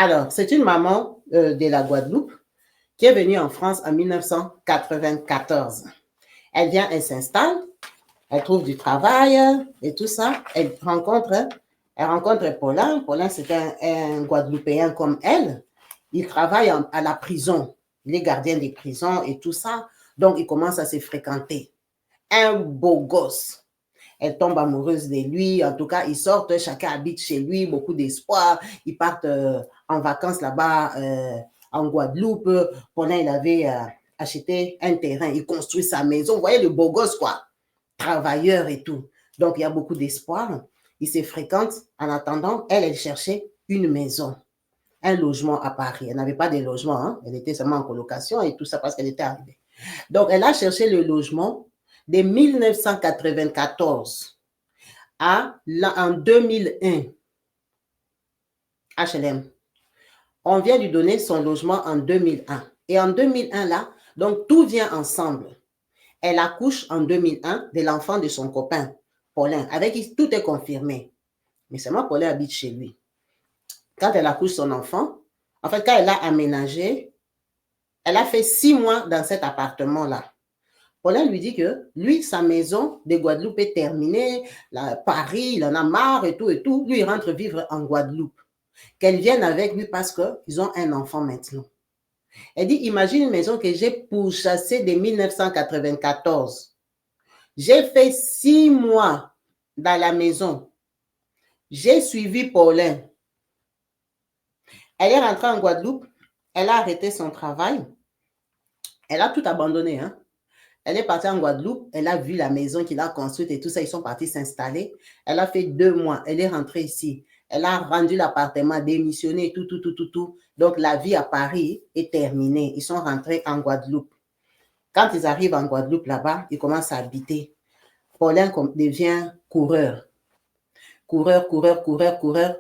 Alors, c'est une maman de la Guadeloupe qui est venue en France en 1994. Elle vient, elle s'installe, elle trouve du travail et tout ça. Elle rencontre Paulin. Paulin, c'est un Guadeloupéen comme elle. Il travaille à la prison. Il est gardien des prisons et tout ça. Donc, il commence à se fréquenter. Un beau gosse. Elle tombe amoureuse de lui. En tout cas, ils sortent, chacun habite chez lui, beaucoup d'espoir. Ils partent en vacances là-bas en Guadeloupe. Paulin, il avait acheté un terrain. Il construit sa maison. Vous voyez le beau gosse, quoi. Travailleur et tout. Donc, il y a beaucoup d'espoir. Ils se fréquentent. En attendant, elle cherchait une maison, un logement à Paris. Elle n'avait pas de logement. Hein. Elle était seulement en colocation et tout ça parce qu'elle était arrivée. Donc, elle a cherché le logement de 1994 en 2001. HLM. On vient lui donner son logement en 2001. Et en 2001, là, donc tout vient ensemble. Elle accouche en 2001 de l'enfant de son copain, Paulin, avec qui tout est confirmé. Mais seulement Paulin habite chez lui. Quand elle accouche son enfant, en fait, quand elle a aménagé, elle a fait 6 mois dans cet appartement-là. Paulin lui dit que lui, sa maison de Guadeloupe est terminée, Paris, il en a marre et tout et tout. Lui, il rentre vivre en Guadeloupe. Qu'elle vienne avec lui parce qu'ils ont un enfant maintenant. Elle dit, imagine une maison que j'ai pourchassée de 1994. J'ai fait 6 mois dans la maison. J'ai suivi Paulin. Elle est rentrée en Guadeloupe. Elle a arrêté son travail. Elle a tout abandonné. Hein? Elle est partie en Guadeloupe. Elle a vu la maison qu'il a construite et tout ça. Ils sont partis s'installer. Elle a fait 2 mois. Elle est rentrée ici. Elle a rendu l'appartement, démissionné, tout. Donc, la vie à Paris est terminée. Ils sont rentrés en Guadeloupe. Quand ils arrivent en Guadeloupe, là-bas, ils commencent à habiter. Paulin devient coureur. Coureur.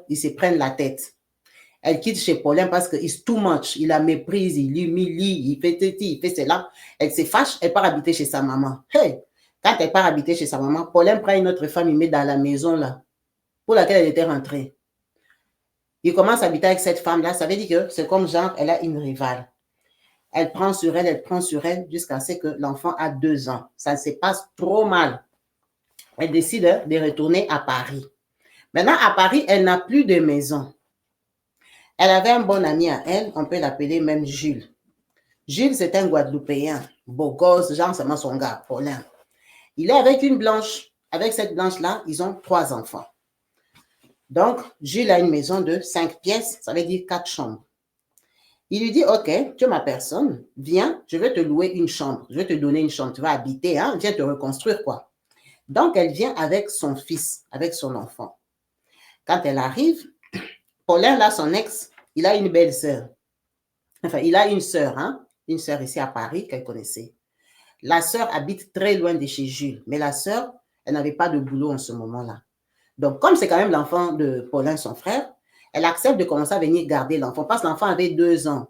Ils se prennent la tête. Elle quitte chez Paulin parce que it's too much. Il la méprise, il l'humilie, il fait ceci, il fait cela. Elle se fâche, elle part habiter chez sa maman. Hey! Quand elle part habiter chez sa maman, Paulin prend une autre femme, il met dans la maison là, pour laquelle elle était rentrée. Il commence à habiter avec cette femme-là. Ça veut dire que c'est comme genre, elle a une rivale. Elle prend sur elle, jusqu'à ce que l'enfant a 2 ans. Ça se passe trop mal. Elle décide de retourner à Paris. Maintenant, à Paris, elle n'a plus de maison. Elle avait un bon ami à elle, on peut l'appeler même Jules. Jules, c'est un Guadeloupéen, beau gosse, genre seulement son gars, Paulin. Il est avec une blanche. Avec cette blanche-là, ils ont 3 enfants. Donc, Jules a une maison de 5 pièces, ça veut dire 4 chambres. Il lui dit, OK, tu es ma personne, viens, je vais te louer une chambre, je vais te donner une chambre, tu vas habiter, hein, viens te reconstruire, quoi. Donc, elle vient avec son fils, avec son enfant. Quand elle arrive, Paulin, là, son ex, il a une belle sœur. Enfin, il a une sœur, hein, une sœur ici à Paris qu'elle connaissait. La sœur habite très loin de chez Jules, mais la sœur, elle n'avait pas de boulot en ce moment-là. Donc, comme c'est quand même l'enfant de Paulin, son frère, elle accepte de commencer à venir garder l'enfant parce que l'enfant avait 2 ans.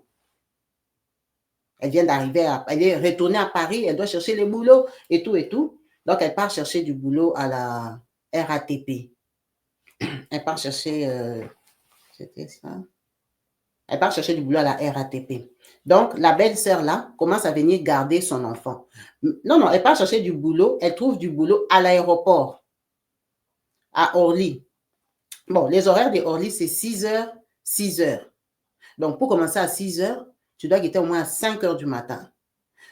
Elle vient d'arriver, elle est retournée à Paris, elle doit chercher le boulot et tout. Donc, elle part chercher du boulot à la RATP. Elle part chercher, c'était ça. Elle part chercher du boulot à la RATP. Donc, la belle-sœur, là, commence à venir garder son enfant. Non, elle part chercher du boulot, elle trouve du boulot à l'aéroport, à Orly. Bon, les horaires de Orly, c'est 6h, 6h. Donc, pour commencer à 6h, tu dois quitter au moins à 5h du matin.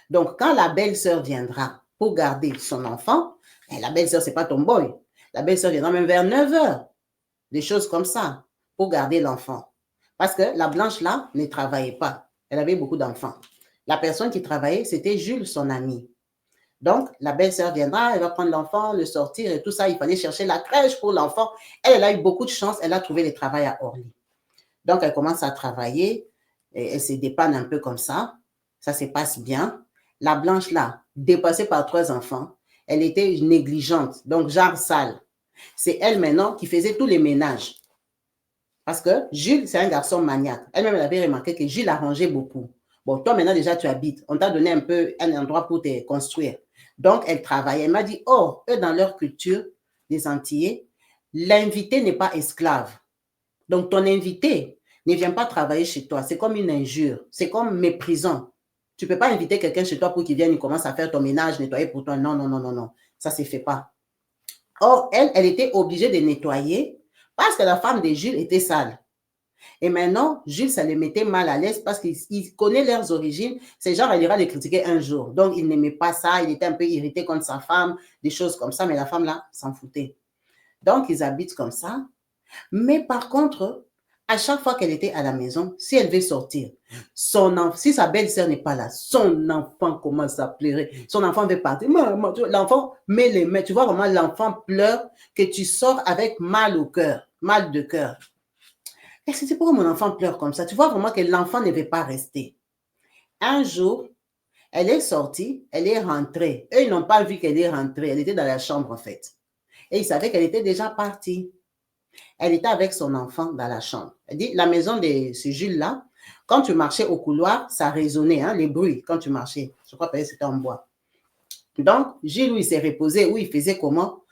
Donc, quand la belle-sœur viendra pour garder son enfant, la belle-sœur, c'est pas ton boy. La belle-sœur viendra même vers 9h. Des choses comme ça, pour garder l'enfant. Parce que la blanche, là, ne travaillait pas. Elle avait beaucoup d'enfants. La personne qui travaillait, c'était Jules, son ami. Donc, la belle-sœur viendra, elle va prendre l'enfant, le sortir et tout ça. Il fallait chercher la crèche pour l'enfant. Elle a eu beaucoup de chance. Elle a trouvé le travail à Orly. Donc, elle commence à travailler. Et elle se dépanne un peu comme ça. Ça se passe bien. La blanche, là, dépassée par 3 enfants, elle était négligente. Donc, genre sale. C'est elle maintenant qui faisait tous les ménages. Parce que Jules, c'est un garçon maniaque. Elle-même, elle avait remarqué que Jules arrangeait beaucoup. Bon, toi, maintenant, déjà, tu habites. On t'a donné un peu un endroit pour te construire. Donc, elle travaille. Elle m'a dit, oh, eux, dans leur culture, les Antillais, l'invité n'est pas esclave. Donc, ton invité, ne viens pas travailler chez toi. C'est comme une injure. C'est comme méprisant. Tu ne peux pas inviter quelqu'un chez toi pour qu'il vienne, il commence à faire ton ménage, nettoyer pour toi. Non, non, non, non, non. Ça ne se fait pas. Or, elle était obligée de nettoyer parce que la femme de Jules était sale. Et maintenant, Jules, ça les mettait mal à l'aise parce qu'il connaît leurs origines. C'est genre, il ira les critiquer un jour. Donc, il n'aimait pas ça. Il était un peu irrité contre sa femme, des choses comme ça. Mais la femme, là, s'en foutait. Donc, ils habitent comme ça. Mais par contre, à chaque fois qu'elle était à la maison, si elle veut sortir, si sa belle-sœur n'est pas là, son enfant commence à pleurer. Son enfant veut partir. L'enfant met les mains. Tu vois comment l'enfant pleure, que tu sors avec mal au cœur, mal de cœur. Et c'est pourquoi mon enfant pleure comme ça. Tu vois vraiment que l'enfant ne veut pas rester. Un jour, elle est sortie, elle est rentrée. Eux, ils n'ont pas vu qu'elle est rentrée. Elle était dans la chambre, en fait. Et ils savaient qu'elle était déjà partie. Elle était avec son enfant dans la chambre. Elle dit, la maison de ce Jules-là, quand tu marchais au couloir, ça résonnait, hein, les bruits, quand tu marchais. Je crois que c'était en bois. Donc, Jules, où il s'est reposé, où il faisait comment?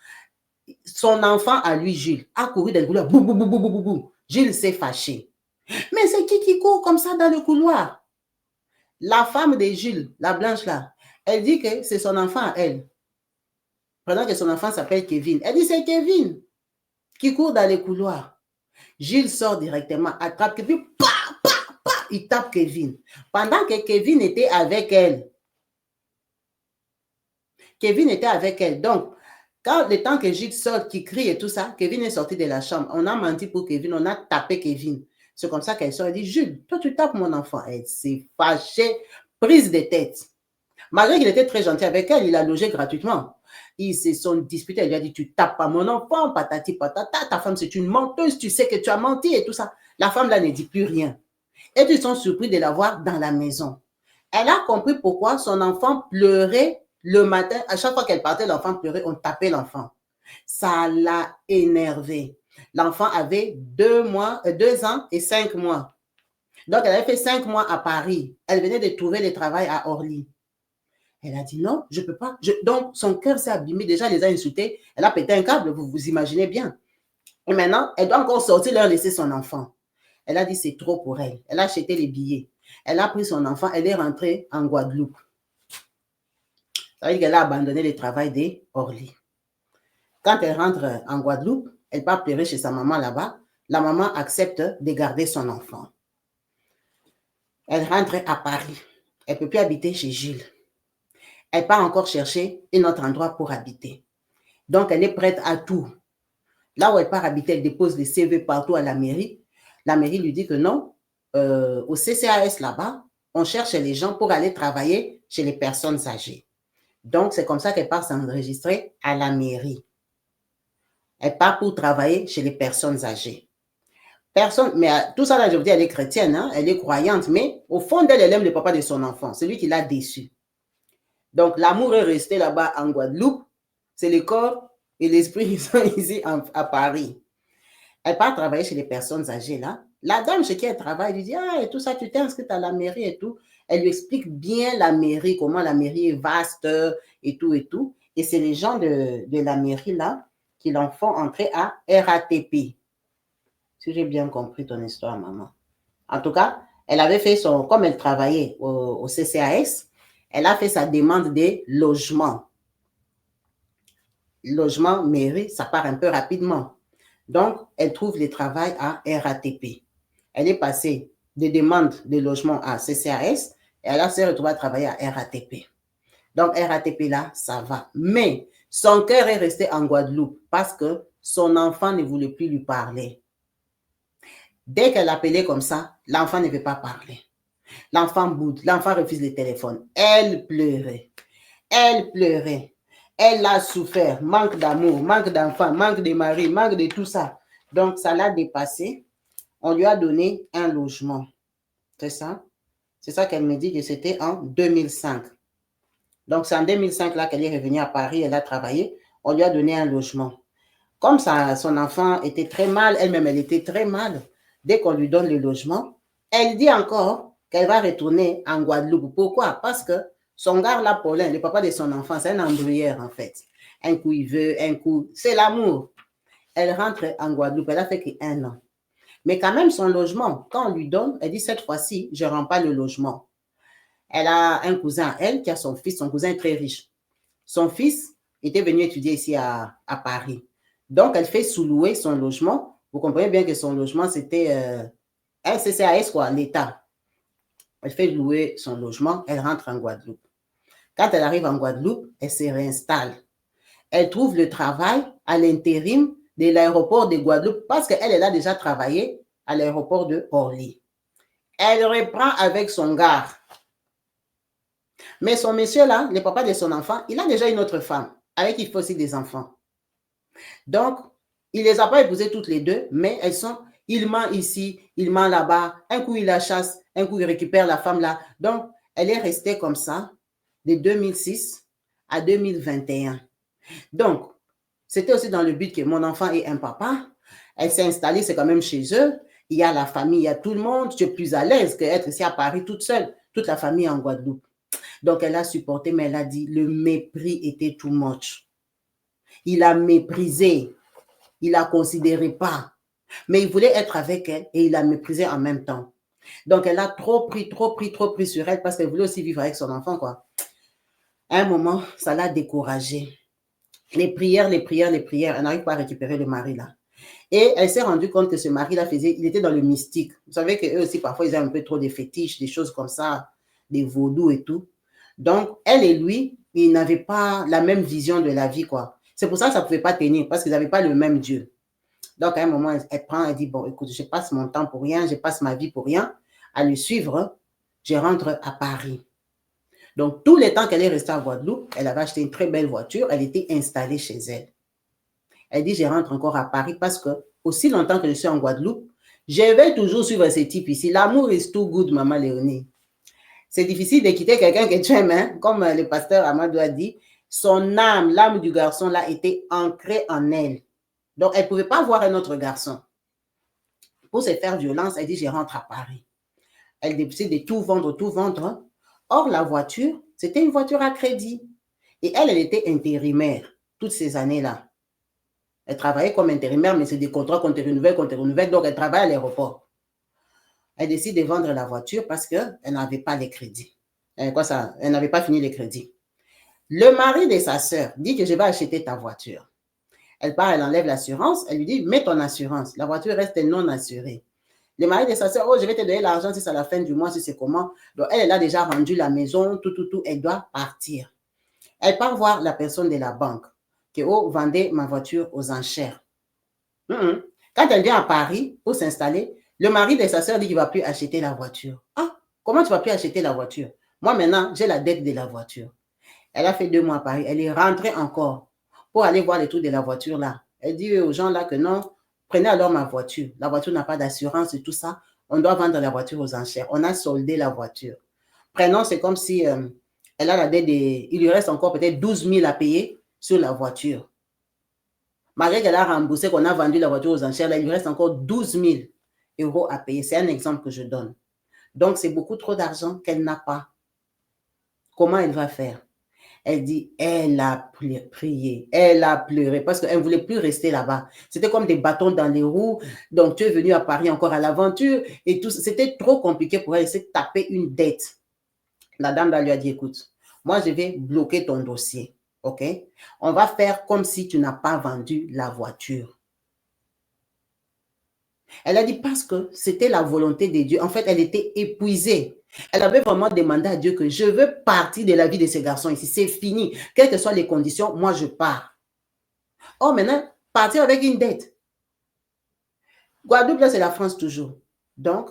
Son enfant à lui, Jules, a couru dans le couloir. Bou, bou, bou, bou, bou, bou. Jules s'est fâché. Mais c'est qui court comme ça dans le couloir? La femme de Jules, la blanche là, elle dit que c'est son enfant à elle. Pendant que son enfant s'appelle Kevin. Elle dit, c'est Kevin qui court dans les couloirs. Jules sort directement, attrape Kevin, il tape Kevin. Pendant que Kevin était avec elle. Kevin était avec elle. Donc, quand le temps que Jules sort, qui crie et tout ça, Kevin est sorti de la chambre. On a menti pour Kevin, on a tapé Kevin. C'est comme ça qu'elle sort. Elle dit, Jules, toi tu tapes mon enfant. Elle s'est fâchée, prise de tête. Malgré qu'il était très gentil avec elle, il a logé gratuitement. Ils se sont disputés. Elle lui a dit, tu tapes pas mon enfant, patati patata, ta femme c'est une menteuse, tu sais que tu as menti et tout ça. La femme là ne dit plus rien. Et ils sont surpris de la voir dans la maison. Elle a compris pourquoi son enfant pleurait le matin. À chaque fois qu'elle partait, l'enfant pleurait, on tapait l'enfant. Ça l'a énervé. L'enfant avait 2 ans et 5 mois. Donc, elle avait fait 5 mois à Paris. Elle venait de trouver le travail à Orly. Elle a dit non, je ne peux pas. Donc, son cœur s'est abîmé. Déjà, elle les a insultés. Elle a pété un câble, vous vous imaginez bien. Et maintenant, elle doit encore sortir, leur laisser son enfant. Elle a dit c'est trop pour elle. Elle a acheté les billets. Elle a pris son enfant. Elle est rentrée en Guadeloupe. Ça veut dire qu'elle a abandonné le travail d'Orly. Quand elle rentre en Guadeloupe, elle part pleurer chez sa maman là-bas. La maman accepte de garder son enfant. Elle rentre à Paris. Elle ne peut plus habiter chez Gilles. Elle part encore chercher un autre endroit pour habiter. Donc, elle est prête à tout. Là où elle part habiter, elle dépose les CV partout à la mairie. La mairie lui dit que non, au CCAS là-bas, on cherche les gens pour aller travailler chez les personnes âgées. Donc, c'est comme ça qu'elle part s'enregistrer à la mairie. Elle part pour travailler chez les personnes âgées. Mais tout ça, là, je vous dis, elle est chrétienne, hein, elle est croyante, mais au fond d'elle, elle aime le papa de son enfant, celui qui l'a déçu. Donc, l'amour est resté là-bas en Guadeloupe. C'est le corps et l'esprit qui sont ici à Paris. Elle part travailler chez les personnes âgées, là. La dame chez qui elle travaille lui dit, ah, et tout ça, tu t'es inscrite à la mairie et tout. Elle lui explique bien la mairie, comment la mairie est vaste et tout et tout. Et c'est les gens de la mairie, là, qui l'en font entrer à RATP. Si j'ai bien compris ton histoire, maman. En tout cas, elle avait fait comme elle travaillait au CCAS, elle a fait sa demande de logement. Logement, mairie, ça part un peu rapidement. Donc, elle trouve le travail à RATP. Elle est passée des demandes de logement à CCAS et elle s'est retrouvée à travailler à RATP. Donc, RATP là, ça va. Mais son cœur est resté en Guadeloupe parce que son enfant ne voulait plus lui parler. Dès qu'elle l'appelait comme ça, l'enfant ne veut pas parler. L'enfant boude, l'enfant refuse le téléphone. Elle pleurait. Elle pleurait. Elle a souffert, manque d'amour, manque d'enfant, manque de mari, manque de tout ça. Donc, ça l'a dépassé. On lui a donné un logement. C'est ça? C'est ça qu'elle me dit que c'était en 2005. Donc, c'est en 2005 là qu'elle est revenue à Paris, elle a travaillé. On lui a donné un logement. Comme ça, son enfant était très mal, elle-même, elle était très mal. Dès qu'on lui donne le logement, elle dit encore qu'elle va retourner en Guadeloupe. Pourquoi? Parce que son gars là, Paulin, le papa de son enfant, c'est un embrouilleur en fait. Un coup il veut, un coup, c'est l'amour. Elle rentre en Guadeloupe, elle a fait qu'un an. Mais quand même, son logement, quand on lui donne, elle dit cette fois-ci, je ne rends pas le logement. Elle a un cousin, elle, qui a son fils, son cousin est très riche. Son fils était venu étudier ici à Paris. Donc, elle fait sous-louer son logement. Vous comprenez bien que son logement, c'était un CCAS, quoi, l'État. Elle fait louer son logement, elle rentre en Guadeloupe. Quand elle arrive en Guadeloupe, elle se réinstalle. Elle trouve le travail à l'intérim de l'aéroport de Guadeloupe parce qu'elle a déjà travaillé à l'aéroport de Orly. Elle reprend avec son gars. Mais son monsieur là, le papa de son enfant, il a déjà une autre femme avec qui il fait aussi des enfants. Donc, il ne les a pas épousées toutes les deux, mais elles sont, il ment ici, il ment là-bas. Un coup, il la chasse, un coup, il récupère la femme là. Donc, elle est restée comme ça de 2006 à 2021. Donc, c'était aussi dans le but que mon enfant ait un papa. Elle s'est installée, c'est quand même chez eux. Il y a la famille, il y a tout le monde. Tu es plus à l'aise qu'être ici à Paris toute seule. Toute la famille en Guadeloupe. Donc, elle a supporté, mais elle a dit, le mépris était too much. Il a méprisé. Il la considérait pas. Mais il voulait être avec elle et il la méprisait en même temps. Donc, elle a trop pris sur elle parce qu'elle voulait aussi vivre avec son enfant, quoi. À un moment, ça l'a découragée. Les prières, elle n'arrive pas à récupérer le mari, là. Et elle s'est rendue compte que ce mari-là il était dans le mystique. Vous savez qu'eux aussi, parfois, ils ont un peu trop des fétiches, des choses comme ça, des vaudous et tout. Donc, elle et lui, ils n'avaient pas la même vision de la vie, quoi. C'est pour ça que ça ne pouvait pas tenir, parce qu'ils n'avaient pas le même Dieu. Donc, à un moment, elle dit, bon, écoute, je passe mon temps pour rien, je passe ma vie pour rien. À le suivre, je rentre à Paris. Donc, tout le temps qu'elle est restée à Guadeloupe, elle avait acheté une très belle voiture, elle était installée chez elle. Elle dit, je rentre encore à Paris parce que, aussi longtemps que je suis en Guadeloupe, je vais toujours suivre ce type ici. L'amour is too good, maman Léonie. C'est difficile de quitter quelqu'un que tu aimes, hein? Comme le pasteur Amadou a dit. Son âme, l'âme du garçon, là, était ancrée en elle. Donc, elle ne pouvait pas voir un autre garçon. Pour se faire violence, elle dit, je rentre à Paris. Elle décide de tout vendre, tout vendre. Or, la voiture, c'était une voiture à crédit. Et elle était intérimaire toutes ces années-là. Elle travaillait comme intérimaire, mais c'est des contrats qu'on te renouvelle, donc elle travaille à l'aéroport. Elle décide de vendre la voiture parce qu'elle n'avait pas les crédits. Elle n'avait pas fini les crédits. Le mari de sa sœur dit que je vais acheter ta voiture. Elle part, elle enlève l'assurance, elle lui dit, mets ton assurance. La voiture reste non assurée. Le mari de sa sœur, oh, je vais te donner l'argent si c'est à la fin du mois, si c'est comment. Donc, elle a déjà rendu la maison, tout, elle doit partir. Elle part voir la personne de la banque, que, oh, vendez ma voiture aux enchères. Quand elle vient à Paris pour s'installer, le mari de sa sœur dit qu'il ne va plus acheter la voiture. Ah, comment tu ne vas plus acheter la voiture? Moi, maintenant, j'ai la dette de la voiture. Elle a fait 2 mois à Paris. Elle est rentrée encore pour aller voir les trucs de la voiture là. Elle dit aux gens là que non, prenez alors ma voiture. La voiture n'a pas d'assurance et tout ça. On doit vendre la voiture aux enchères. On a soldé la voiture. Prenons, c'est comme si elle a la dette il lui reste encore peut-être 12 000 à payer sur la voiture. Malgré qu'elle a remboursé, qu'on a vendu la voiture aux enchères, là, il lui reste encore 12 000 euros à payer. C'est un exemple que je donne. Donc, c'est beaucoup trop d'argent qu'elle n'a pas. Comment elle va faire? Elle dit, elle a prié, elle a pleuré parce qu'elle ne voulait plus rester là-bas. C'était comme des bâtons dans les roues. Donc, tu es venu à Paris encore à l'aventure et tout. C'était trop compliqué pour elle. Elle s'est tapé une dette. La dame là lui a dit, écoute, moi, je vais bloquer ton dossier. OK? On va faire comme si tu n'as pas vendu la voiture. Elle a dit parce que c'était la volonté de Dieu. En fait, elle était épuisée. Elle avait vraiment demandé à Dieu que je veux partir de la vie de ces garçons ici. C'est fini. Quelles que soient les conditions, moi, je pars. Oh, maintenant, partir avec une dette. Guadeloupe, là, c'est la France toujours. Donc,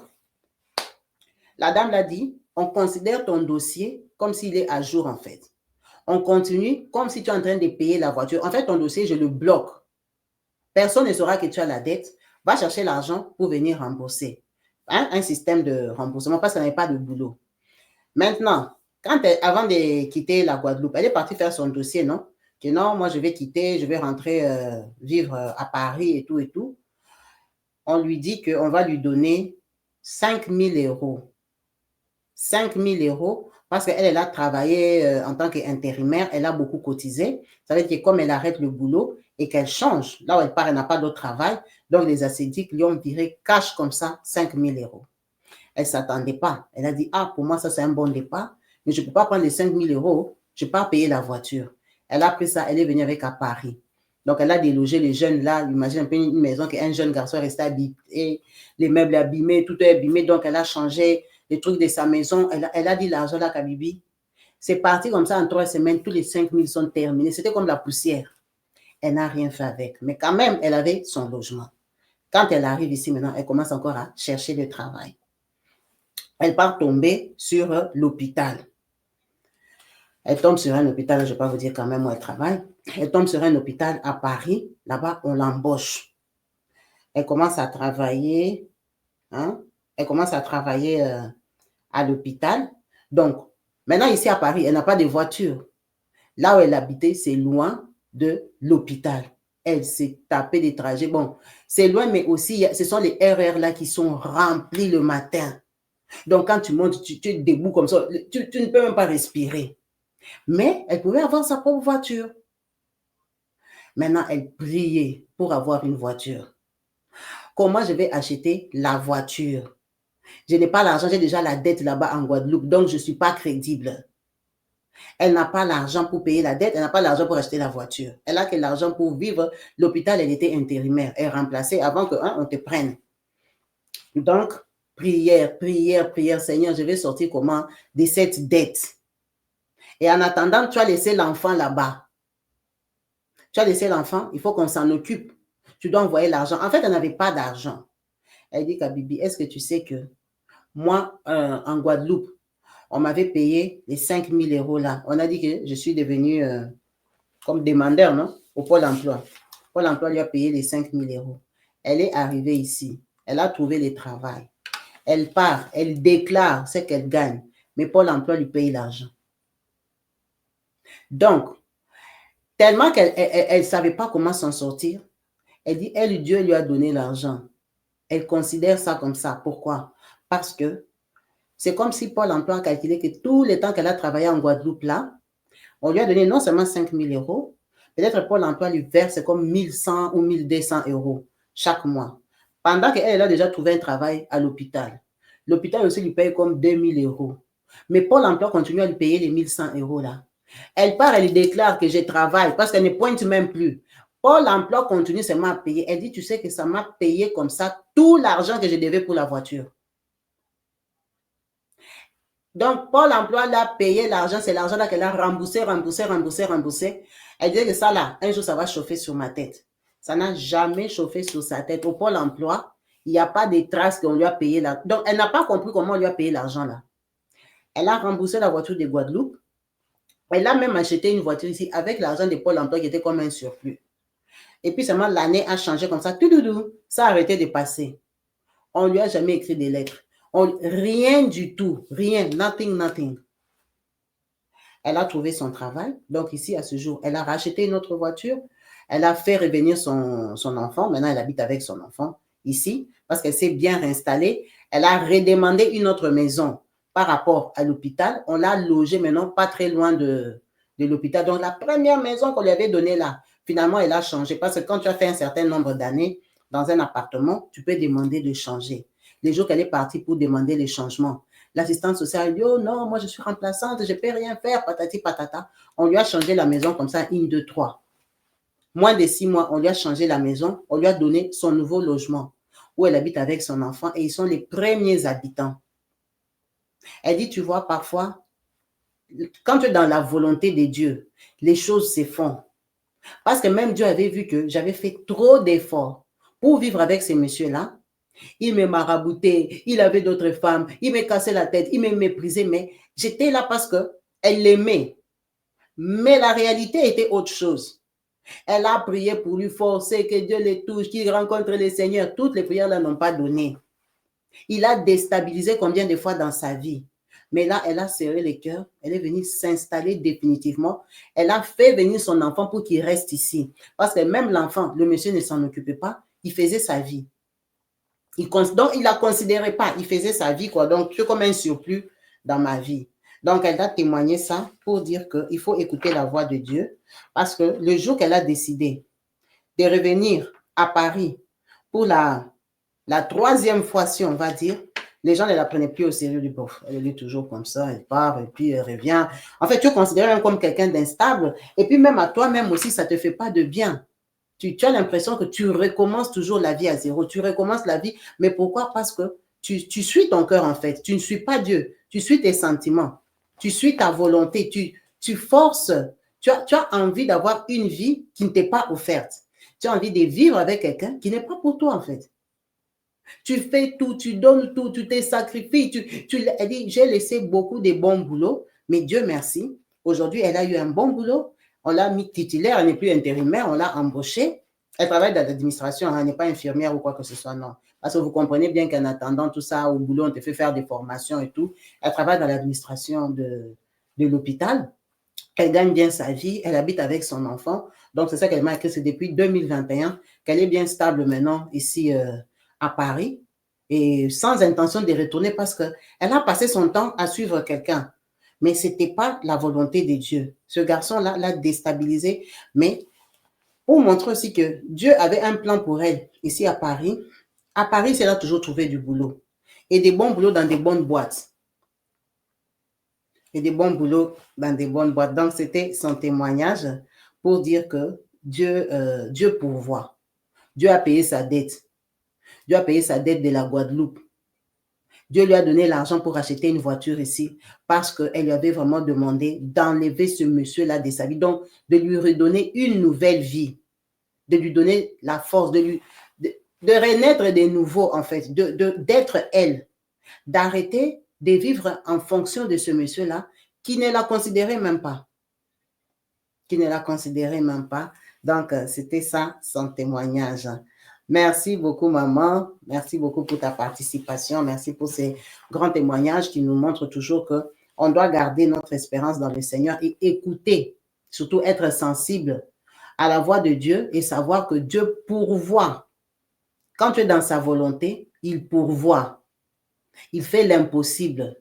la dame l'a dit, on considère ton dossier comme s'il est à jour, en fait. On continue comme si tu es en train de payer la voiture. En fait, ton dossier, je le bloque. Personne ne saura que tu as la dette. Va chercher l'argent pour venir rembourser. Hein? Un système de remboursement parce qu'elle n'avait pas de boulot. Maintenant, avant de quitter la Guadeloupe, elle est partie faire son dossier, non? Que non, moi je vais quitter, je vais rentrer vivre à Paris et tout et tout. On lui dit qu'on va lui donner 5 000 euros. 5 000 euros parce qu'elle a travaillé en tant qu'intérimaire, elle a beaucoup cotisé. Ça veut dire que comme elle arrête le boulot et qu'elle change, là où elle part, elle n'a pas d'autre travail, donc les ascédiques lui ont viré cash comme ça 5 000 euros. Elle ne s'attendait pas. Elle a dit, ah, pour moi, ça c'est un bon départ, mais je ne peux pas prendre les 5 000 euros, je ne peux pas payer la voiture. Elle a pris ça, elle est venue avec à Paris. Donc, elle a délogé les jeunes là. Imagine un peu une maison qu'un jeune garçon restait habité, les meubles abîmés, tout est abîmé. Donc, elle a changé les trucs de sa maison. Elle a dit l'argent là, Kabibi. C'est parti comme ça en 3 semaines. Tous les 5 000 sont terminés. C'était comme la poussière. Elle n'a rien fait avec. Mais quand même, elle avait son logement. Quand elle arrive ici maintenant, elle commence encore à chercher le travail. Elle part tomber sur l'hôpital. Elle tombe sur un hôpital, je ne vais pas vous dire quand même où elle travaille. Elle tombe sur un hôpital à Paris. Là-bas, on l'embauche. Elle commence à travailler. Hein? Elle commence à travailler à l'hôpital. Donc, maintenant, ici à Paris, elle n'a pas de voiture. Là où elle habitait, c'est loin de l'hôpital. Elle s'est tapée des trajets. Bon, c'est loin, mais aussi, ce sont les RR là qui sont remplis le matin. Donc, quand tu montes, tu es debout comme ça, tu ne peux même pas respirer. Mais elle pouvait avoir sa propre voiture. Maintenant, elle priait pour avoir une voiture. Comment je vais acheter la voiture? Je n'ai pas l'argent, j'ai déjà la dette là-bas en Guadeloupe, donc je ne suis pas crédible. Elle n'a pas l'argent pour payer la dette, elle n'a pas l'argent pour acheter la voiture. Elle a que l'argent pour vivre. L'hôpital, elle était intérimaire. Elle est remplacée avant qu'on te prenne. Donc, prière, prière, prière. Seigneur, je vais sortir comment de cette dette? Et en attendant, tu as laissé l'enfant là-bas. Tu as laissé l'enfant, il faut qu'on s'en occupe. Tu dois envoyer l'argent. En fait, elle n'avait pas d'argent. Elle dit, Kabibi, est-ce que tu sais que moi, en Guadeloupe, on m'avait payé les 5 000 euros là. On a dit que je suis devenue comme demandeur, non? Au Pôle emploi. Pôle emploi lui a payé les 5 000 euros. Elle est arrivée ici. Elle a trouvé le travail. Elle part, elle déclare ce qu'elle gagne. Mais Pôle emploi lui paye l'argent. Donc, tellement qu'elle ne savait pas comment s'en sortir, elle dit, elle, Dieu lui a donné l'argent. Elle considère ça comme ça. Pourquoi? Parce que c'est comme si Pôle emploi a calculé que tout le temps qu'elle a travaillé en Guadeloupe là, on lui a donné non seulement 5 000 euros, peut-être Pôle emploi lui verse comme 1 100 ou 1 200 euros chaque mois. Pendant qu'elle a déjà trouvé un travail à l'hôpital. L'hôpital aussi lui paye comme 2 000 euros. Mais Pôle emploi continue à lui payer les 1 100 euros là. Elle part, elle déclare que je travaille parce qu'elle ne pointe même plus. Pôle emploi continue seulement à payer. Elle dit, tu sais que ça m'a payé comme ça tout l'argent que je devais pour la voiture. Donc, Pôle emploi l'a payé l'argent, c'est l'argent là qu'elle a remboursé. Elle dit que ça là, un jour, ça va chauffer sur ma tête. Ça n'a jamais chauffé sur sa tête. Au Pôle emploi, il n'y a pas de traces qu'on lui a payé là. Donc, elle n'a pas compris comment on lui a payé l'argent là. Elle a remboursé la voiture de Guadeloupe. Elle a même acheté une voiture ici avec l'argent de Pôle emploi qui était comme un surplus. Et puis seulement l'année a changé comme ça. Tout doudou, ça a arrêté de passer. On ne lui a jamais écrit des lettres. Rien du tout. Rien. Nothing. Elle a trouvé son travail. Donc ici, à ce jour, elle a racheté une autre voiture. Elle a fait revenir son enfant. Maintenant, elle habite avec son enfant ici parce qu'elle s'est bien réinstallée. Elle a redemandé une autre maison par rapport à l'hôpital. On l'a logée maintenant pas très loin de l'hôpital. Donc, la première maison qu'on lui avait donnée là, finalement, elle a changé parce que quand tu as fait un certain nombre d'années dans un appartement, tu peux demander de changer. Les jours qu'elle est partie pour demander les changements, l'assistante sociale dit, oh non, moi je suis remplaçante, je ne peux rien faire, patati patata. On lui a changé la maison comme ça, 1, 2, 3. Moins de 6 mois, on lui a changé la maison, on lui a donné son nouveau logement où elle habite avec son enfant et ils sont les premiers habitants. Elle dit, tu vois, parfois, quand tu es dans la volonté de Dieu, les choses se font. Parce que même Dieu avait vu que j'avais fait trop d'efforts pour vivre avec ces messieurs-là. Il me maraboutait, il avait d'autres femmes, il me cassait la tête, il me méprisait, mais j'étais là parce qu'elle l'aimait. Mais la réalité était autre chose. Elle a prié pour lui forcer, que Dieu les touche, qu'il rencontre le Seigneur. Toutes les prières là n'ont pas donné. Il a déstabilisé combien de fois dans sa vie. Mais là, elle a serré les cœurs, elle est venue s'installer définitivement. Elle a fait venir son enfant pour qu'il reste ici. Parce que même l'enfant, le monsieur ne s'en occupait pas, il faisait sa vie. Donc, il ne la considérait pas, il faisait sa vie, quoi. Donc, c'est comme un surplus dans ma vie. Donc, elle a témoigné ça pour dire qu'il faut écouter la voix de Dieu parce que le jour qu'elle a décidé de revenir à Paris pour la troisième fois, si on va dire, les gens ne la prenaient plus au sérieux du bof. Elle est toujours comme ça, elle part et puis elle revient. En fait, tu es considéré même comme quelqu'un d'instable et puis même à toi-même aussi, ça ne te fait pas de bien. Tu as l'impression que tu recommences toujours la vie à zéro. Tu recommences la vie, mais pourquoi? Parce que tu suis ton cœur en fait. Tu ne suis pas Dieu. Tu suis tes sentiments. Tu suis ta volonté. Tu forces. Tu as envie d'avoir une vie qui ne t'est pas offerte. Tu as envie de vivre avec quelqu'un qui n'est pas pour toi en fait. Tu fais tout, tu donnes tout, tu te sacrifies. Elle dit, j'ai laissé beaucoup de bons boulots, mais Dieu merci. Aujourd'hui, elle a eu un bon boulot. On l'a mis titulaire, elle n'est plus intérimaire, on l'a embauchée. Elle travaille dans l'administration, elle n'est pas infirmière ou quoi que ce soit, non. Parce que vous comprenez bien qu'en attendant tout ça, au boulot, on te fait faire des formations et tout. Elle travaille dans l'administration de l'hôpital. Elle gagne bien sa vie, elle habite avec son enfant. Donc, c'est ça qu'elle m'a écrit, c'est depuis 2021 qu'elle est bien stable maintenant ici à Paris et sans intention de retourner parce qu'elle a passé son temps à suivre quelqu'un. Mais ce n'était pas la volonté de Dieu. Ce garçon-là l'a déstabilisé, mais pour montrer aussi que Dieu avait un plan pour elle ici à Paris. À Paris, elle a toujours trouvé du boulot et des bons boulots dans des bonnes boîtes. Et des bons boulots dans des bonnes boîtes. Donc, c'était son témoignage pour dire que Dieu pourvoit. Dieu a payé sa dette. Dieu a payé sa dette de la Guadeloupe. Dieu lui a donné l'argent pour acheter une voiture ici parce qu'elle lui avait vraiment demandé d'enlever ce monsieur-là de sa vie. Donc, de lui redonner une nouvelle vie, de lui donner la force, de renaître de nouveau, en fait, d'être elle, d'arrêter de vivre en fonction de ce monsieur-là qui ne la considérait même pas. Qui ne la considérait même pas. Donc, c'était ça, son témoignage. Merci beaucoup, maman. Merci beaucoup pour ta participation. Merci pour ces grands témoignages qui nous montrent toujours qu'on doit garder notre espérance dans le Seigneur et écouter, surtout être sensible à la voix de Dieu et savoir que Dieu pourvoit. Quand tu es dans sa volonté, il pourvoit. Il fait l'impossible.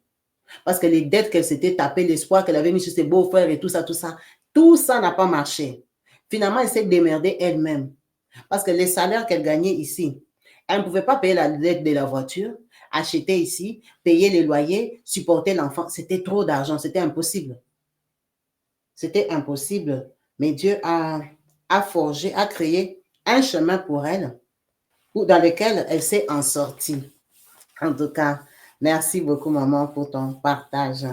Parce que les dettes qu'elle s'était tapées, l'espoir qu'elle avait mis sur ses beaux-frères et tout ça n'a pas marché. Finalement, elle s'est démerdée elle-même. Parce que les salaires qu'elle gagnait ici, elle ne pouvait pas payer la dette de la voiture, acheter ici, payer les loyers, supporter l'enfant. C'était trop d'argent, c'était impossible. C'était impossible. Mais Dieu a forgé, a créé un chemin pour elle dans lequel elle s'est en sortie. En tout cas, merci beaucoup, maman, pour ton partage.